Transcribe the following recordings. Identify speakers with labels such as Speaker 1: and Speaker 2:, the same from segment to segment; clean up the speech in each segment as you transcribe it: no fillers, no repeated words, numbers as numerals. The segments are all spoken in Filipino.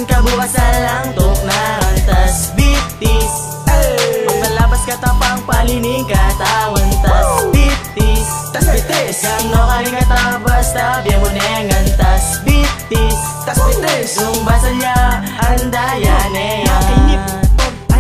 Speaker 1: kabukas lang tok na tas bitis. Paglalabas ka tapang palining katawan tas bitis. Tas bitis Kang no kaling katabas tabiyan mo nengan tas bitis. Tas bitis Yung basa niya andayan
Speaker 2: Nakinip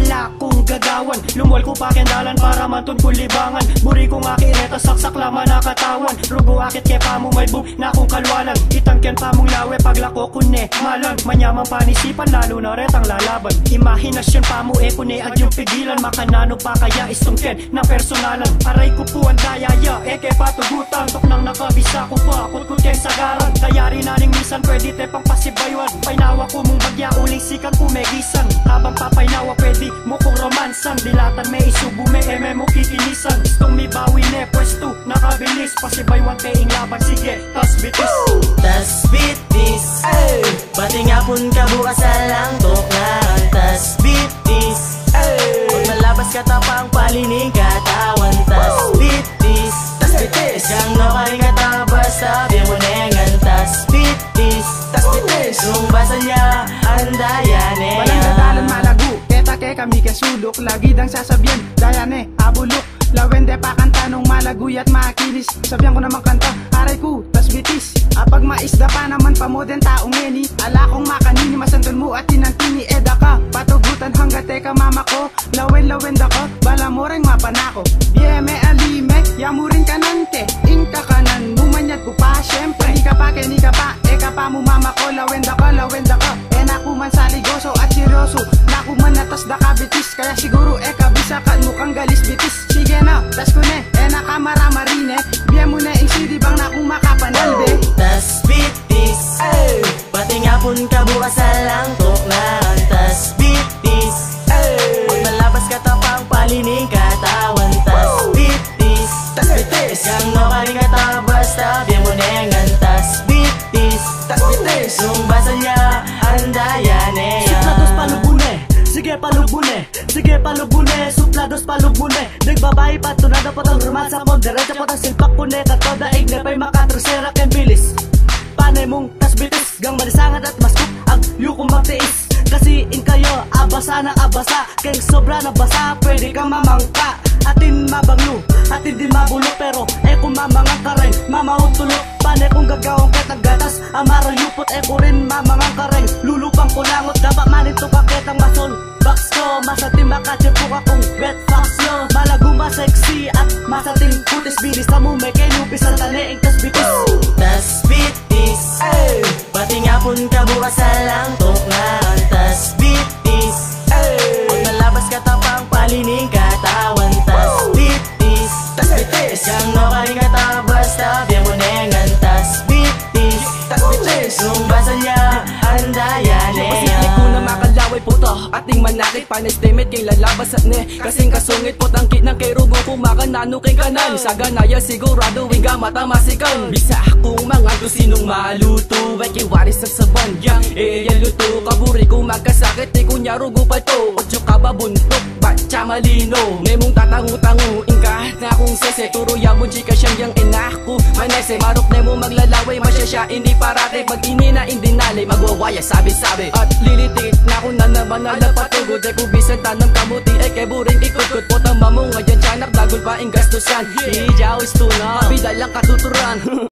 Speaker 2: ala kong gagawan. Lumuwal ko pa kendalan para mantun ko libangan. Buri kong akineta saksak laman nakatawan. Rugo akit kaya pa mo may bug na kong kalwalan. Itangken pa mong lawe paglako kune malan. Manyamang panisipan lalo na retang lalaban. Imahinasyon pa mo kune at yung pigilan. Makanano pa kaya istungken na personalan. Aray ko po ang dayaya kaya patugutan. Tok nang nakabisa ko pa kutkut kaya sagaran. Kaya rin naning misan pwede te pang pasibaywan. Painawa ko mong bagya uling sikan pumegisan. Habang papainawa pwede mo kong romansan. Dilatan may isubo may mo kikinisan. Gustong may bawi ne pwesto nakabilis. Pasibaywan teing laban sige tas bitis.
Speaker 1: Tas bitis Bati nga pun kabukas lang tok na tas bitis. Pag malabas ka tapang palining katawan tas bitis. Tas bitis Kang no kaling katabas tabi mo nengan tas bitis. Tas bitis Yung basa niya andayan
Speaker 3: Walang dadalan malago ke kami kasulok. Lagi dang sasabihan dayane abulok. Lawende pa kanta nung malaguy at makinis. Sabihan ko naman kanta aray ko tas bitis. Apag maisda pa naman pamoden taong eni. Ala kong makanini masandol mo at tinantini. Eda ka patugutan hangga teka mama ko. Lawen da ko bala mo rin mapanako. Yeme alime yamurin kanante. Inka kanan mumanyat ko pa syempre. Ni ka pa eka pa mo mama ko. Lawen da ko enaku man saligoso at seryoso. Naku man natas da kabitis. Kaya siguro eka bisa kan mukhang galis bitis. Sige na, tas ko ne, nakamaramarin biya mo na ing CD bang naku makapanalbe.
Speaker 1: Tas bitis Pati nga pun kabukas lang tok na tas bitis. Pag malabas ka tapang palining katawan tas bitis. Tas bitis Kang no kaling katabas tabiyan mo nengan tas bitis. Tas bitis Yung basa niya andayan
Speaker 2: Suplados palubune, sige palubune. Sige palubune, suplados palubune. Nagbabay patunada po tang romansa mo. Diretso po tang silpak po ne. Katoda igne pa'y makatrusera ken bilis. Panay mong tas bitis gang malisangan at maskup ang yukong magtiis. Kasi in kayo abasa na abasa. Keng sobra na basa pwede kang mamangka. Atin mabanglo, atin din mabulok. Pero kung mamangang ka rin mamahutulok. Panay kung gagawang ketang gatas amara yupot ko rin mamangang ka rin. Lulupang kulangot dapat manito kaketang masol. Box ko, masating makachip ko akong wet fox no. Malago masexy at masating putis. Bilis na mo may kenupis sa taliing tas bitis.
Speaker 1: Tas bitis Pati nga pun kabukas lang tok na tas bitis. Pag malabas ka tapang palining katawan tas bitis. Tas bitis Kang no kaling katabas tabiyan mo nengan tas bitis. Tas bitis Yung basa niya andayan
Speaker 2: Pasitlik ko na makalaway puto ating manakit panestimate kay lalabas at ne. Kasing kasungit po tangkit ng kay rugo kumakan nano kay kanan. Sa ganaya sigurado wing mata masikan. Bisa akong mga dusinong maluto. Ay kiwaris sa saban yang luto. Kaburi ko magkasakit kunya rugo pa to. Otso ka ba buntok batya malino. Nemong tatangu-tangu ingka na akong sese. Turo yamon chika siyang yang inako manese. Marok nemo maglalaway masyasya hindi parate. Pag inina hindi nalay magwawaya sabi-sabi. At lilitik na ako na naman nalapatugod. Ay kubisan tanang kamuti ay keburing ikot-kot po tama mo ngayon tiyanak dagol pa ing gastos yan. Ijaw is tuna, bidalang katuturan.